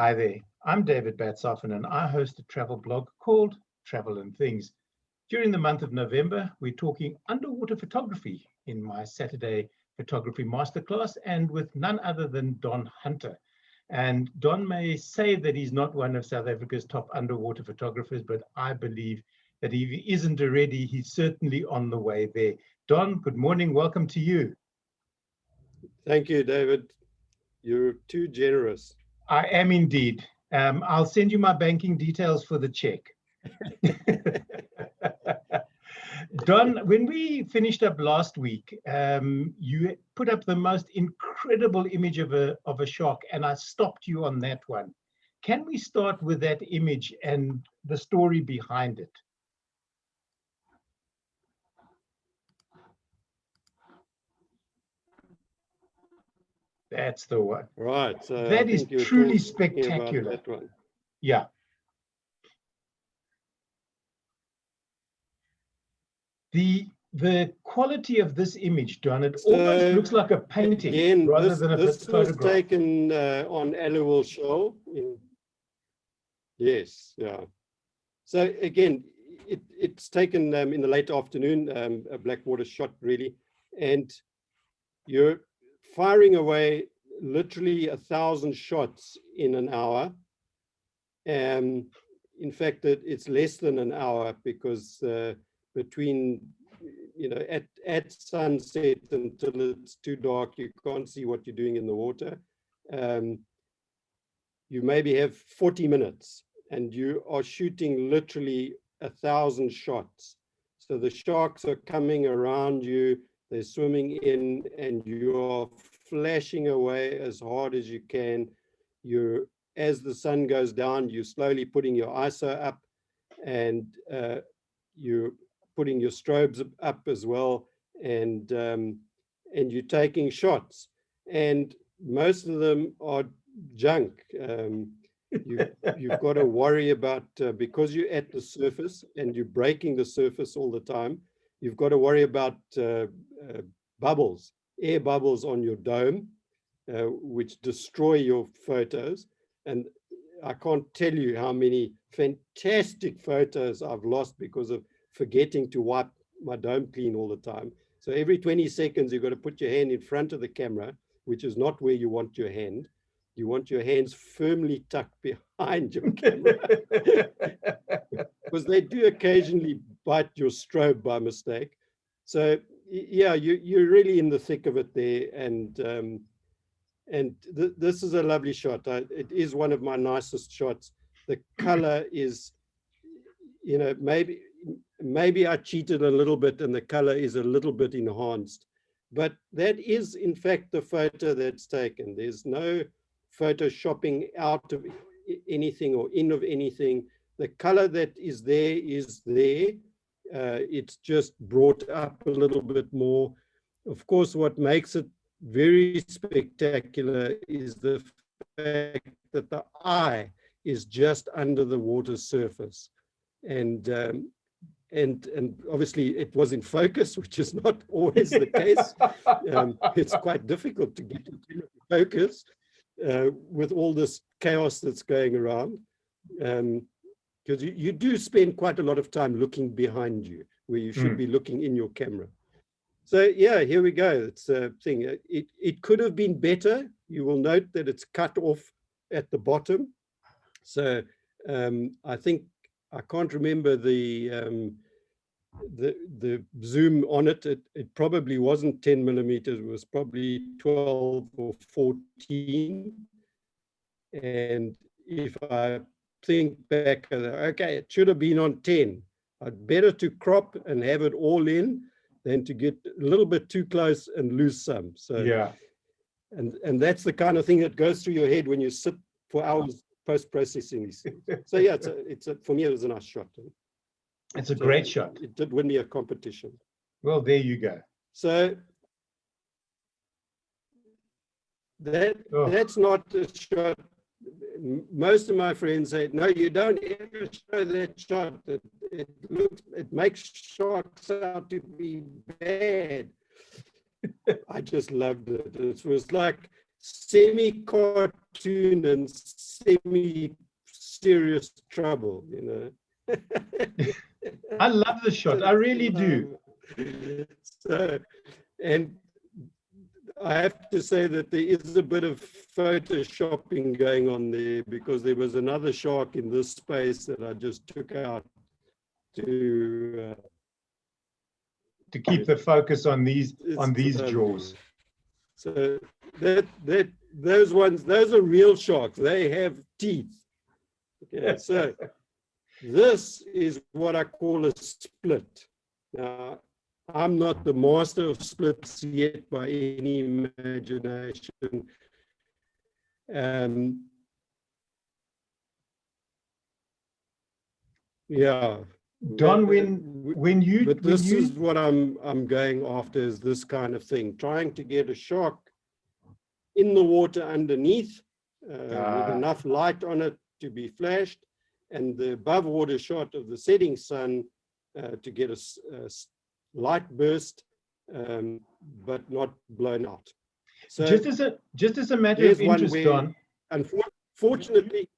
Hi there, I'm David Batsoffen and I host a travel blog called Travel and Things. During the month of November, we're talking underwater photography in my Saturday photography masterclass and with none other than Don Hunter. And Don may say that he's not one of South Africa's top underwater photographers, but I believe that if he isn't already, he's certainly on the way there. Don, good morning, welcome to you. Thank you, David. You're too generous. I am indeed. I'll send you my banking details for the check. Don, when we finished up last week, you put up the most incredible image of a shark, and I stopped you on that one. Can we start with that image and the story behind it? That's the one. Right. So that is truly spectacular. That one. Yeah. The quality of this image, Don, it almost looks like a painting again, rather than a this photograph. was taken on Aliwal Shoal. Yes, yeah. So again, it's taken in the late afternoon, a blackwater shot really, and you're firing away literally 1,000 shots in an hour. In fact, it's less than an hour because between, at sunset until it's too dark, you can't see what you're doing in the water. You maybe have 40 minutes and you are shooting literally 1,000 shots. So the sharks are coming around you, they're swimming in, and you are flashing away as hard as you can. As the sun goes down, you're slowly putting your ISO up, and you're putting your strobes up as well, and you're taking shots. And most of them are junk. You've got to worry about, because you're at the surface and you're breaking the surface all the time, you've got to worry about bubbles, air bubbles on your dome, which destroy your photos. And I can't tell you how many fantastic photos I've lost because of forgetting to wipe my dome clean all the time. So every 20 seconds, you've got to put your hand in front of the camera, which is not where you want your hand. You want your hands firmly tucked behind your camera. Because they do occasionally bite your strobe by mistake. So yeah, you're really in the thick of it there. And this is a lovely shot. It is one of my nicest shots. The color is, maybe I cheated a little bit and the color is a little bit enhanced. But that is, in fact, the photo that's taken. There's no photoshopping out of anything or in of anything. The color that is there is there. It's just brought up a little bit more. Of course, what makes it very spectacular is the fact that the eye is just under the water surface, and obviously it was in focus, which is not always the case. It's quite difficult to get into focus with all this chaos that's going around, because you do spend quite a lot of time looking behind you where you should be looking in your camera. So yeah, here we go. It's a thing. It could have been better. You will note that it's cut off at the bottom. So I think, I can't remember the zoom on it. It probably wasn't 10 millimeters. It was probably 12 or 14. And if I think back, okay, it should have been on 10. I'd better to crop and have it all in than to get a little bit too close and lose some. So yeah, and that's the kind of thing that goes through your head when you sit for hours post-processing these things. So yeah, for me, it was a nice shot. it's a great shot. It did win me a competition. Well, there you go. So that's not a shot. Most of my friends say, no, you don't ever show that shot. It makes sharks out to be bad. I just loved it. It was like semi-cartoon and semi-serious trouble, you know. I love the shot. I really do. So, and I have to say that there is a bit of photoshopping going on there, because there was another shark in this space that I just took out to keep the focus on these jaws. So those ones, those are real sharks. They have teeth. Okay, so this is what I call a split. Now, I'm not the master of splits yet by any imagination. Yeah. Don, when you but this is what I'm going after, is this kind of thing, trying to get a shark in the water underneath with enough light on it to be flashed, and the above water shot of the setting sun to get a light burst, but not blown out. So just as a matter of interest, Don. Unfortunately,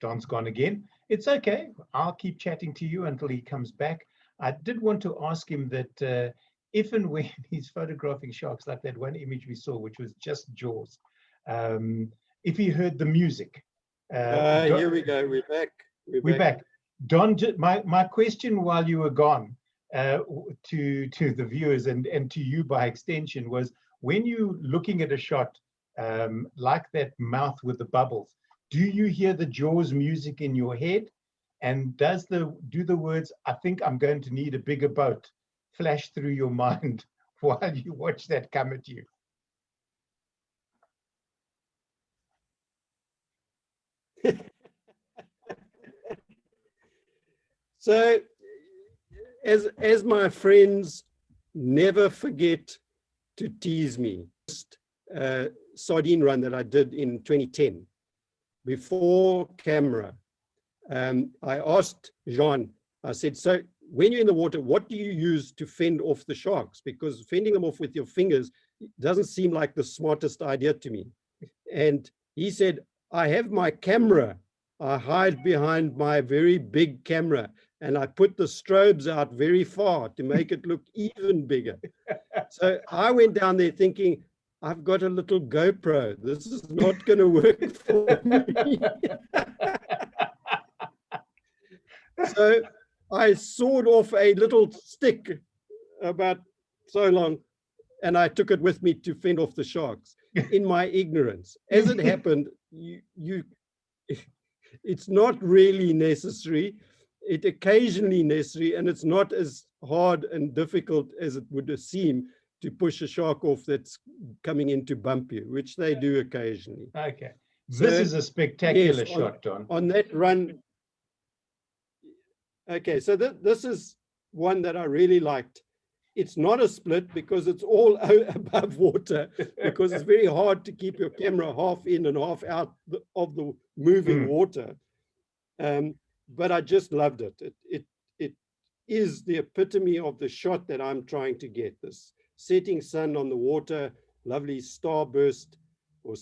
Don's gone again. It's okay. I'll keep chatting to you until he comes back. I did want to ask him that if and when he's photographing sharks, like that one image we saw, which was just jaws, if he heard the music. Here we go. We're back. We're back. Don, my question while you were gone to the viewers and to you by extension was, when you looking at a shot like that mouth with the bubbles, do you hear the Jaws music in your head? And do the words, "I think I'm going to need a bigger boat," flash through your mind while you watch that come at you? So, as my friends never forget to tease me, sardine run that I did in 2010, before camera, I asked Jean, I said, so when you're in the water, what do you use to fend off the sharks? Because fending them off with your fingers doesn't seem like the smartest idea to me. And he said, I have my camera. I hide behind my very big camera, and I put the strobes out very far to make it look even bigger. So I went down there thinking, I've got a little GoPro. This is not going to work for me. So I sawed off a little stick about so long, and I took it with me to fend off the sharks in my ignorance. As it happened, it's not really necessary. It's occasionally necessary, and it's not as hard and difficult as it would seem to push a shark off that's coming in to bump you, which they do occasionally. Okay. So, this is a spectacular shot, Don. On that run. Okay, so this is one that I really liked. It's not a split because it's all above water, because it's very hard to keep your camera half in and half out of the moving water. But I just loved it. It is the epitome of the shot that I'm trying to get. This setting sun on the water, lovely starburst or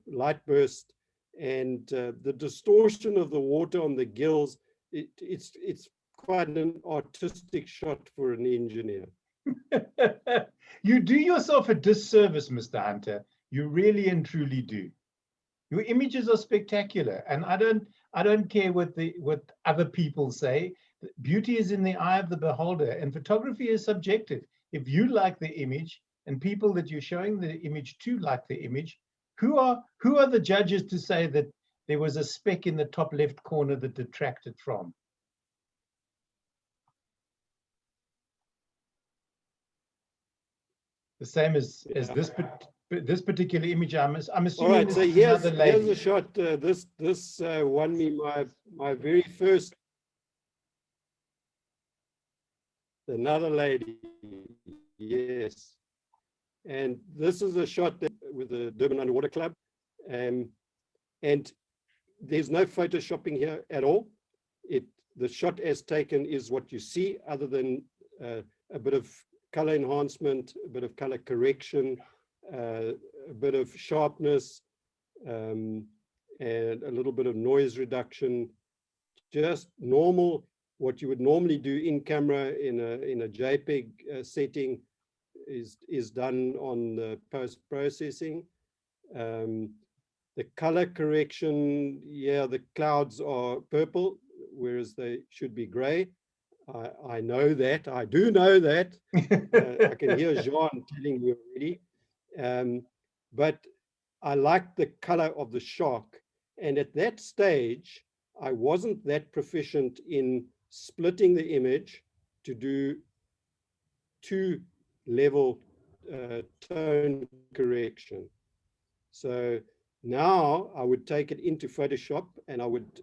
light burst, and the distortion of the water on the gills. It's quite an artistic shot for an engineer. You do yourself a disservice, Mr. Hunter. You really and truly do. Your images are spectacular, and I don't care what other people say. Beauty is in the eye of the beholder, and photography is subjective. If you like the image, and people that you're showing the image to like the image, who are the judges to say that there was a speck in the top left corner that detracted from? The same as this particular image. I'm assuming. All right, so here's a shot. This won me my very first. Another lady, yes. And this is a shot with the Durban Underwater Club, and there's no photoshopping here at all. The shot as taken is what you see, other than a bit of color enhancement, a bit of color correction, a bit of sharpness, and a little bit of noise reduction. Just normal, what you would normally do in camera in a JPEG setting is done on the post-processing. The color correction, yeah, the clouds are purple, whereas they should be gray. I know that, I do know that. I can hear Jean telling me already. But I like the color of the shark. And at that stage, I wasn't that proficient in splitting the image to do 2-level tone correction. So now I would take it into Photoshop and I would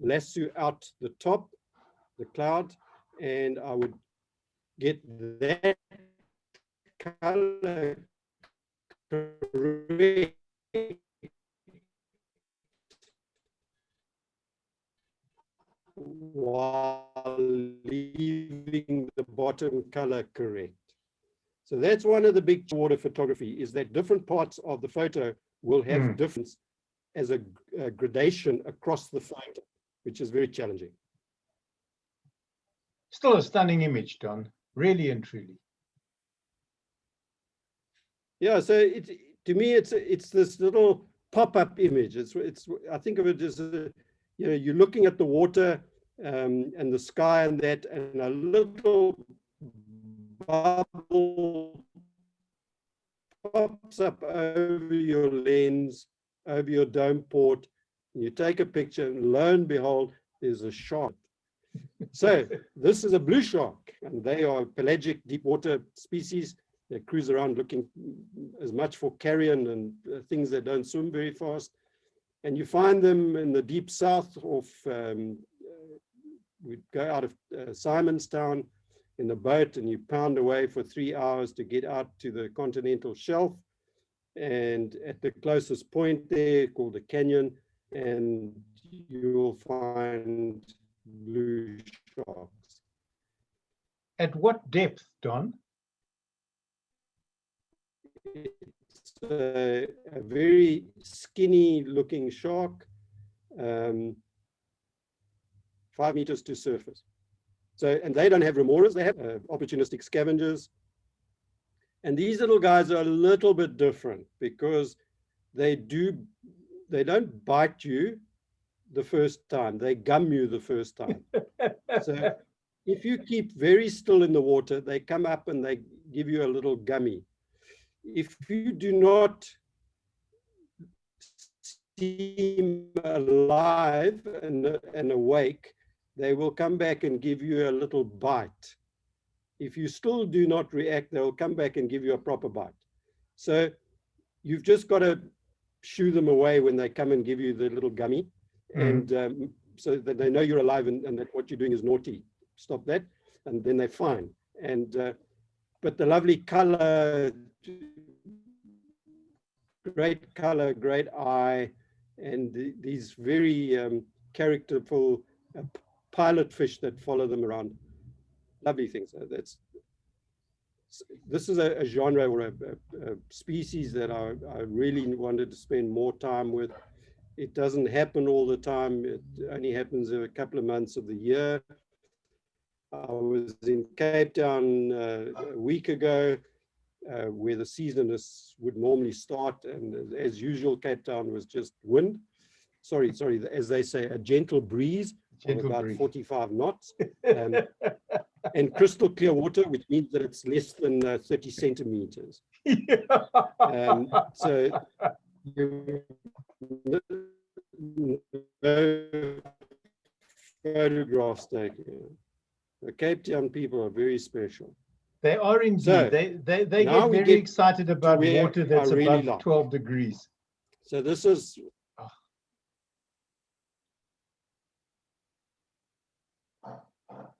lasso out the top, the cloud, and I would get that color correct while leaving the bottom color correct. So that's one of the big water photography, is that different parts of the photo will have difference as a gradation across the photo, which is very challenging. Still a stunning image, Don, really and truly. Yeah, so to me, it's this little pop-up image. I think of it as you're looking at the water and the sky and that, and a little bubble pops up over your lens, over your dome port. You take a picture, and lo and behold, there's a shark. So this is a blue shark, and they are pelagic deep water species. They cruise around looking as much for carrion and things that don't swim very fast. And you find them in the deep south of, we'd go out of Simonstown in a boat, and you pound away for 3 hours to get out to the continental shelf. And at the closest point there, called the canyon, and you will find blue sharks. At what depth, Don? It's a very skinny looking shark, 5 meters to surface. So, and they don't have remoras, they have opportunistic scavengers. And these little guys are a little bit different because they don't bite you the first time, they gum you the first time. So if you keep very still in the water, they come up and they give you a little gummy. If you do not seem alive and awake, they will come back and give you a little bite. If you still do not react, they'll come back and give you a proper bite. So you've just got to shoo them away when they come and give you the little gummy, and so that they know you're alive and that what you're doing is naughty. Stop that, and then they're fine. And but the lovely color, great color, great eye, and these very characterful pilot fish that follow them around. Lovely things. This is a genre or a species that I really wanted to spend more time with. It doesn't happen all the time. It only happens a couple of months of the year. I was in Cape Town a week ago, where the season would normally start, and as usual, Cape Town was just wind. Sorry, as they say, a gentle breeze of about 45 knots. And crystal clear water, which means that it's less than 30 centimeters. So no photographs taken. The Cape Town people are very special. They are indeed. So, they get very excited about water that's above 12 degrees. So this is...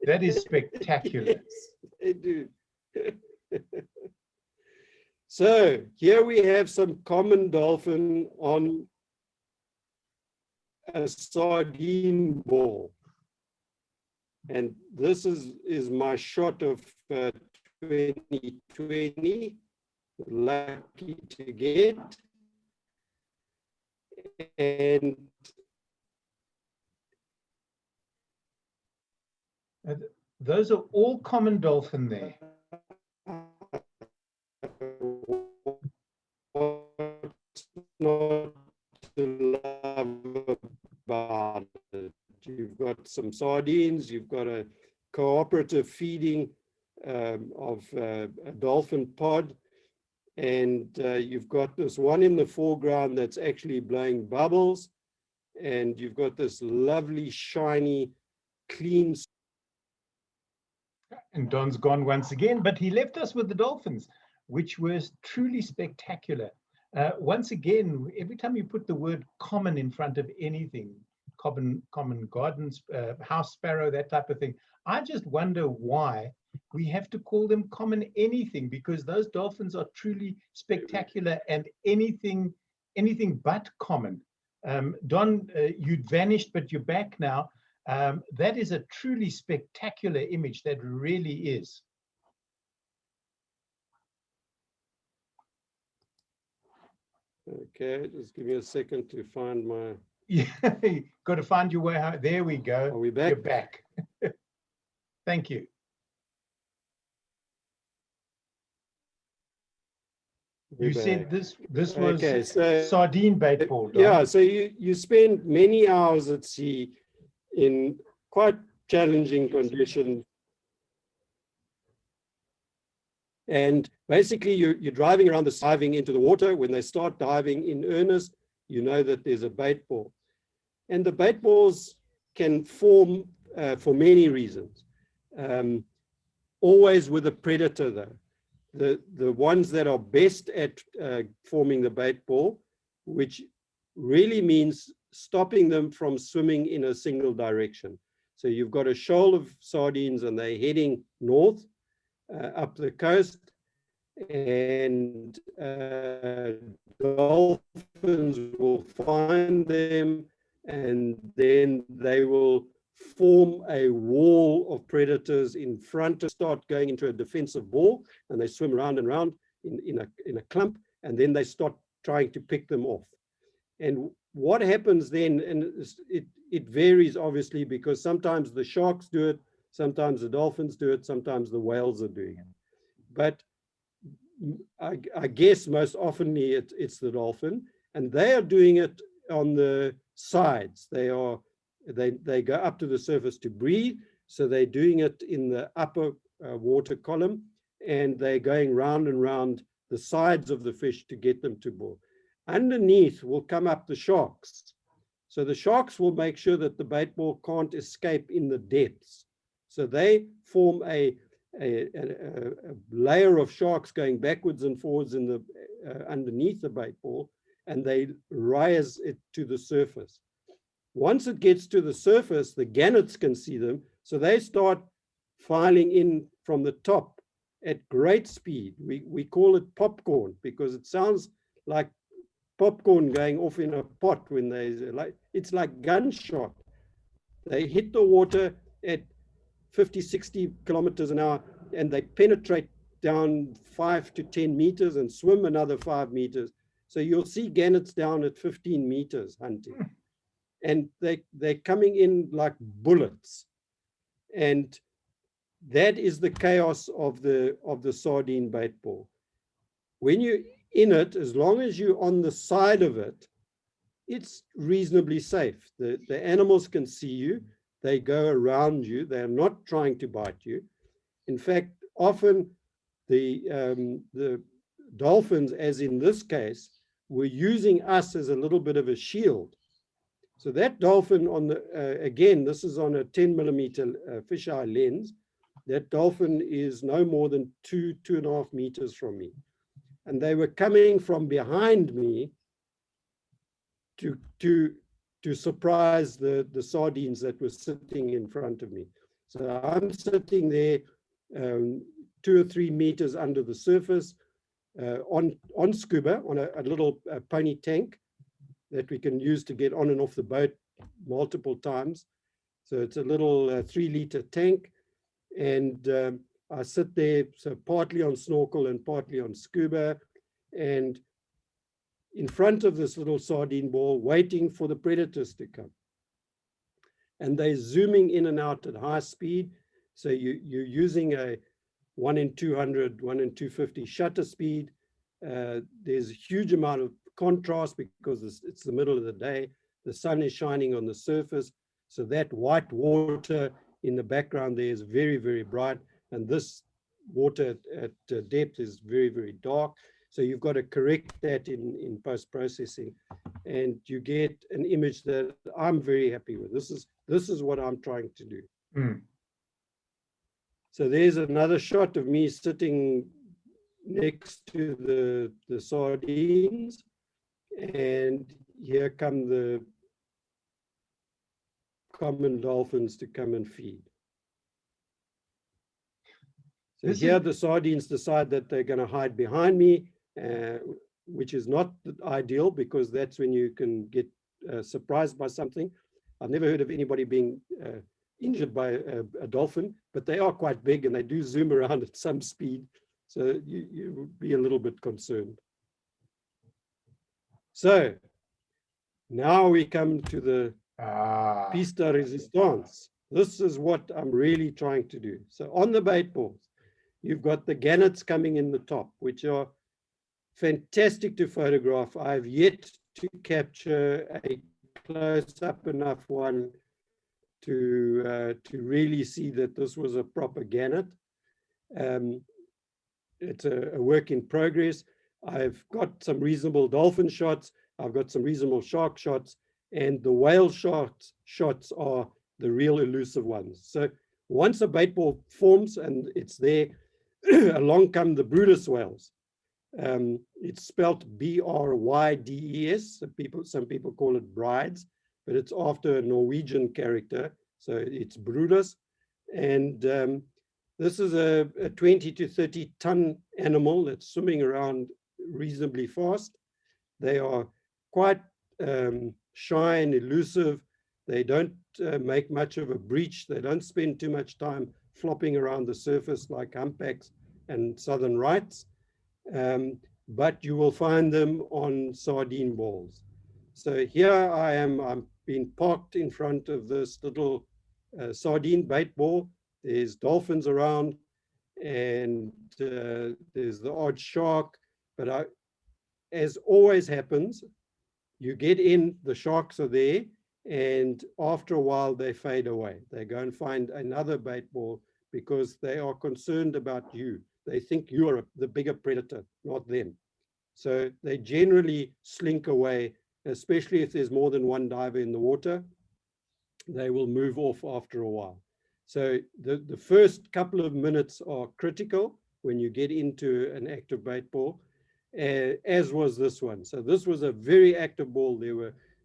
That is spectacular. Yes, they do. So here we have some common dolphin on a sardine ball. And this is my shot of 2020. Lucky to get. And those are all common dolphin there. What's not to love about it? You've got some sardines, you've got a cooperative feeding of a dolphin pod, and you've got this one in the foreground that's actually blowing bubbles, and you've got this lovely, shiny, clean. And Don's gone once again, but he left us with the dolphins, which was truly spectacular. Once again, every time you put the word common in front of anything, common gardens, house sparrow, that type of thing, I just wonder why we have to call them common anything, because those dolphins are truly spectacular and anything but common. Don, you'd vanished, but you're back now. That is a truly spectacular image, that really is. Okay, just give me a second to find my. Yeah, got to find your way out. There we go. Are we back? You're back. Thank you. You said this was okay, so, sardine bait ball. Don. Yeah, so you spend many hours at sea in quite challenging conditions. And basically you're driving around diving into the water. When they start diving in earnest, you know that there's a bait ball. And the bait balls can form for many reasons. Always with a predator though. The ones that are best at forming the bait ball, which really means stopping them from swimming in a single direction. So you've got a shoal of sardines and they're heading north up the coast, and dolphins will find them, and then they will form a wall of predators in front to start going into a defensive ball, and they swim round and round in a clump, and then they start trying to pick them off. And what happens then, and it varies obviously, because sometimes the sharks do it, sometimes the dolphins do it, sometimes the whales are doing it. But I guess most oftenly it's the dolphin, and they are doing it on the sides. They go up to the surface to breathe, so they're doing it in the upper water column, and they're going round and round the sides of the fish to get them to bore. Underneath will come up the sharks. So the sharks will make sure that the bait ball can't escape in the depths. So they form a layer of sharks going backwards and forwards in the underneath the bait ball, and they rise it to the surface. Once it gets to the surface, the gannets can see them, so they start filing in from the top at great speed. We call it popcorn because it sounds like popcorn going off in a pot when it's like gunshot. They hit the water at 50, 60 kilometers an hour, and they penetrate down 5 to 10 meters and swim another 5 meters. So you'll see gannets down at 15 meters hunting. And they're coming in like bullets. And that is the chaos of the sardine bait ball. When you're in it, as long as you're on the side of it, it's reasonably safe. The animals can see you. They go around you. They're not trying to bite you. In fact, often the dolphins, as in this case, were using us as a little bit of a shield. So that dolphin on the, again, this is on a 10 millimeter fisheye lens. That dolphin is no more than 2.5 meters from me. And they were coming from behind me to surprise the sardines that were sitting in front of me. So I'm sitting there 2 or 3 meters under the surface on scuba, on a little pony tank that we can use to get on and off the boat multiple times. So it's a little 3-liter tank, and I sit there, so partly on snorkel and partly on scuba, and in front of this little sardine ball, waiting for the predators to come. And they're zooming in and out at high speed. So you're using a 1 in 200, 1 in 250 shutter speed. There's a huge amount of contrast because it's the middle of the day. The sun is shining on the surface. So that white water in the background there is very, very bright. And this water at depth is very, very dark. So you've got to correct that in post-processing, and you get an image that I'm very happy with. This is what I'm trying to do. Mm. So there's another shot of me sitting next to the sardines, and here come the common dolphins to come and feed. So here the sardines decide that they're going to hide behind me, which is not ideal because that's when you can get surprised by something. I've never heard of anybody being injured by a dolphin, but they are quite big and they do zoom around at some speed. So you would be a little bit concerned. So now we come to the piece de resistance. This is what I'm really trying to do. So on the bait balls, you've got the gannets coming in the top, which are fantastic to photograph. I've yet to capture a close-up enough one to really see that this was a proper gannet. It's a work in progress. I've got some reasonable dolphin shots. I've got some reasonable shark shots, and the whale shots are the real elusive ones. So once a bait ball forms and it's there, along come the Brydes whales. It's spelled B-R-Y-D-E-S. Some people call it brides, but it's after a Norwegian character. So it's Brydes. And this is a 20 to 30 ton animal that's swimming around reasonably fast. They are quite shy and elusive. They don't make much of a breach. They don't spend too much time flopping around the surface like humpbacks and southern rights. But you will find them on sardine balls. So here I am, I'm being parked in front of this little sardine bait ball. There's dolphins around and there's the odd shark, but as always happens, you get in, the sharks are there, and after a while they fade away. They go and find another bait ball because they are concerned about you. They think you're the bigger predator, not them. So they generally slink away, especially if there's more than one diver in the water. They will move off after a while. So the first couple of minutes are critical when you get into an active bait ball, as was this one. So this was a very active ball.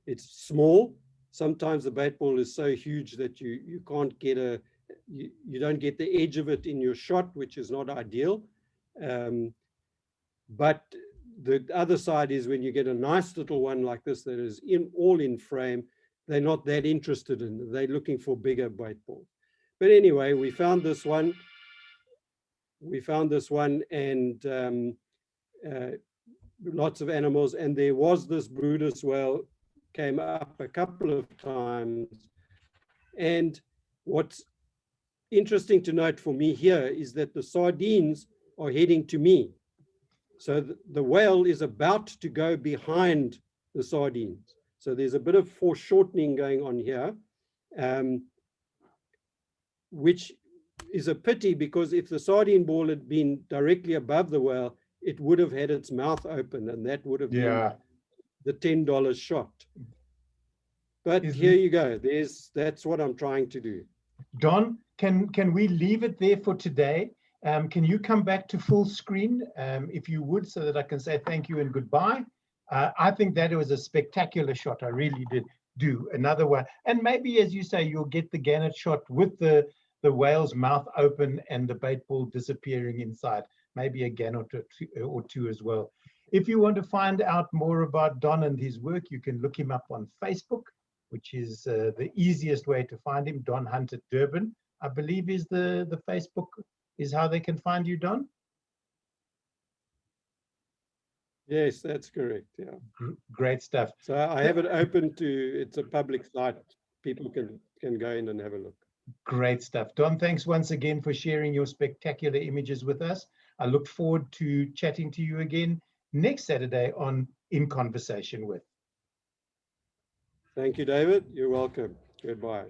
It's small. Sometimes the bait ball is so huge that you can't get you don't get the edge of it in your shot, which is not ideal. But the other side is when you get a nice little one like this that is all in frame, they're not that interested in it. They're looking for bigger bait balls. But anyway, we found this one. And lots of animals. And there was this Brydes whale, came up a couple of times. And what's interesting to note for me here is that the sardines are heading to me. So the whale is about to go behind the sardines. So there's a bit of foreshortening going on here, which is a pity because if the sardine ball had been directly above the whale, it would have had its mouth open and that would have been the $10 shot. But here you go. That's what I'm trying to do. Don, can we leave it there for today? Can you come back to full screen, if you would, so that I can say thank you and goodbye? I think that it was a spectacular shot. I really did do another one. And maybe, as you say, you'll get the gannet shot with the whale's mouth open and the bait ball disappearing inside. Maybe a gannet or two as well. If you want to find out more about Don and his work, you can look him up on Facebook, which is the easiest way to find him. Don Hunter Durban, I believe, is the Facebook is how they can find you, Don? Yes, that's correct. Yeah. Great stuff. So I have it open to, it's a public site. People can go in and have a look. Great stuff. Don, thanks once again for sharing your spectacular images with us. I look forward to chatting to you again next Saturday on In Conversation With. Thank you, David. You're welcome. Goodbye.